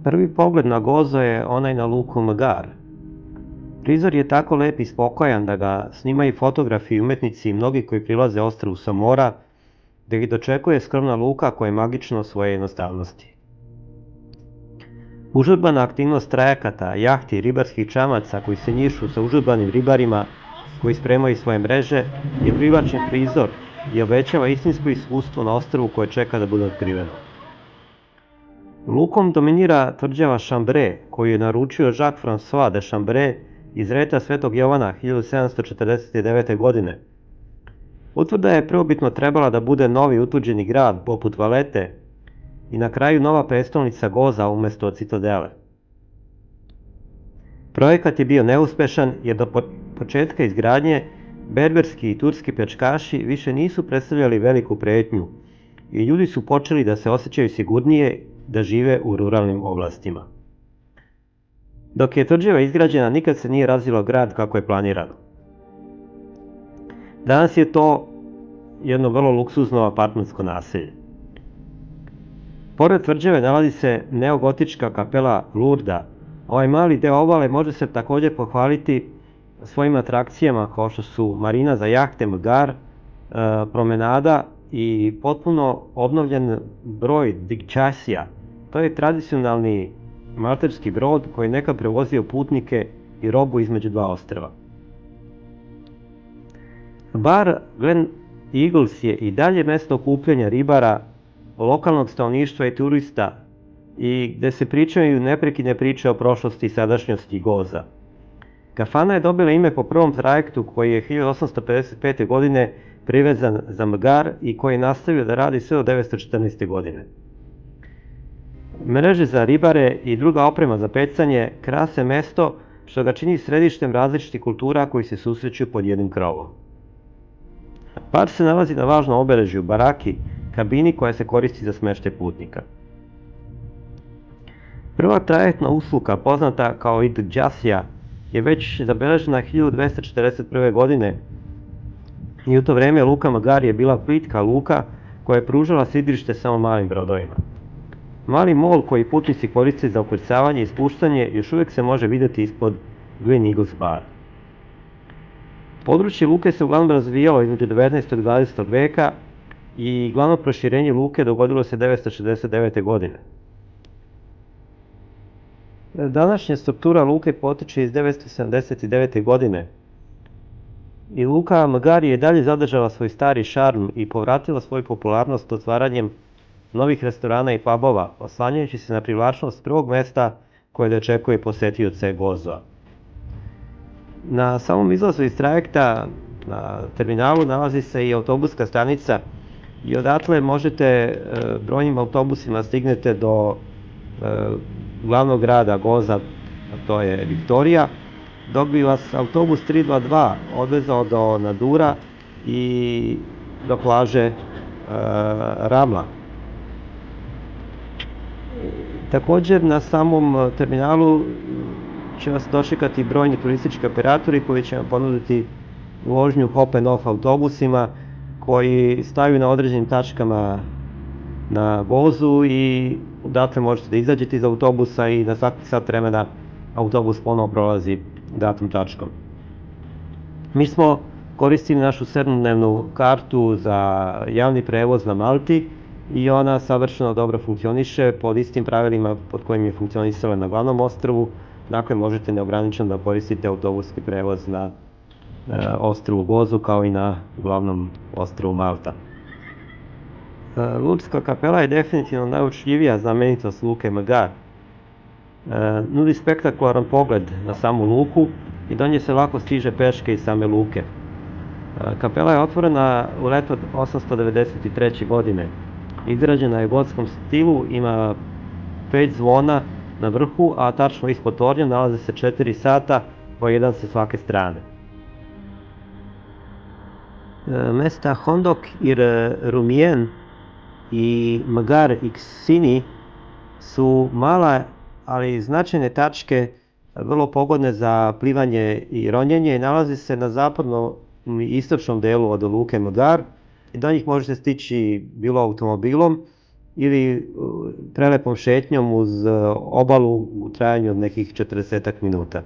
Prvi pogled na Gozo je onaj na luku Mgar. Prizor je tako lep i spokojan da ga snimaju fotografi i umetnici i mnogi koji prilaze ostrvu sa mora, gde ih dočekuje skromna luka koja je magična u svoje jednostavnosti. Užurbana aktivnost trajakata, jahti i ribarskih čamaca koji se njišu sa užurbanim ribarima koji spremaju svoje mreže je privlačan prizor i obećava istinsko iskustvo na ostrvu koje čeka da bude otkriveno. Lukom dominira tvrđava Chambray koju je naručio Jacques-François de Chambray iz reta Svetog Jovana 1749. godine. Utvrda je prvobitno trebala da bude novi utuđeni grad poput Valete i na kraju nova prestolnica Goza umesto Citadele. Projekat je bio neuspešan jer do početka izgradnje berberski i turski pljačkaši više nisu predstavljali veliku pretnju i ljudi su počeli da se osjećaju sigurnije da žive u ruralnim oblastima. Dok je tvrđava izgrađena, nikad se nije razvilo grad kako je planirano. Danas je to jedno vrlo luksuzno apartmansko naselje. Pored tvrđave nalazi se neogotička kapela Lurda. Ovaj mali deo obale može se također pohvaliti svojim atrakcijama kao što su marina za jahte Mgar, promenada i potpuno obnovljen broj Digčasija. To je tradicionalni malterski brod koji je nekad prevozio putnike i robu između dva ostrva. Bar Glen Eagles je i dalje mesto okupljanja ribara, lokalnog stanovništva i turista i gde se pričaju neprekidne priče o prošlosti i sadašnjosti Goza. Kafana je dobila ime po prvom trajektu koji je 1855. godine privezan za Mgar i koji je nastavio da radi sve od 1914. godine. Mreže za ribare i druga oprema za pecanje krase mesto što ga čini središtem različitih kultura koji se susreću pod jednim krovom. Bar se nalazi na važnom obeležju baraki, kabini koja se koristi za smeštaj putnika. Prva trajektna usluga, poznata kao Idžasija, je već zabeležena 1241. godine i u to vreme luka Mgar je bila plitka luka koja je pružala sidrište samo malim brodovima. Mali mol koji putnici koriste za ukrcavanje i spuštanje još uvijek se može vidjeti ispod Glen Eagles bara. Područje luke se uglavnom razvijalo između 19. i 20. veka i glavno proširenje luke dogodilo se 969. godine. Današnja struktura luke potiče iz 979. godine i luka Mgar je dalje zadržala svoj stari šarm i povratila svoju popularnost otvaranjem novih restorana i pubova, oslanjajući se na privlačnost prvog mesta koje dočekuje posetioce Goza. Na samom izlazu iz trajekta na terminalu nalazi se i autobuska stanica i odatle možete brojnim autobusima stignete do glavnog grada Goza, a to je Viktorija, dok bi vas autobus 322 odvezao do Nadura i do plaže Ramla. Također na samom terminalu će vas dočekati brojni turistički operatori koji će vam ponuditi vožnju hop and off autobusima koji staju na određenim tačkama na Gozu i odatle možete da izađete iz autobusa i na svaki sat vremena autobus ponovo prolazi datom tačkom. Mi smo koristili našu 7-dnevnu kartu za javni prevoz na Malti i ona savršeno dobro funkcioniše pod istim pravilima pod kojim je funkcionisala na glavnom ostrvu. Dakle, možete neograničeno da koristite autobuski prevoz na ostrvu Gozu kao i na glavnom ostrvu Malta. Lurdska kapela je definitivno najučljivija znamenitost luke Mgar. Nudi spektakularan pogled na samu luku i do nje se lako stiže peške iz same luke. Kapela je otvorena u leto 893. godine. Izgrađena je u gotskom stilu, ima 5 zvona na vrhu, a tačno ispod tornja nalaze se 4 sata, po jedan sa svake strane. Mesta Hondok ir Rumien i Mgar Xini su mala, ali značajne tačke, vrlo pogodne za plivanje i ronjenje i nalazi se na zapadnom i istočnom delu od luke Mgar i do njih možete stići bilo automobilom ili prelepom šetnjom uz obalu u trajanju od nekih 40 minuta.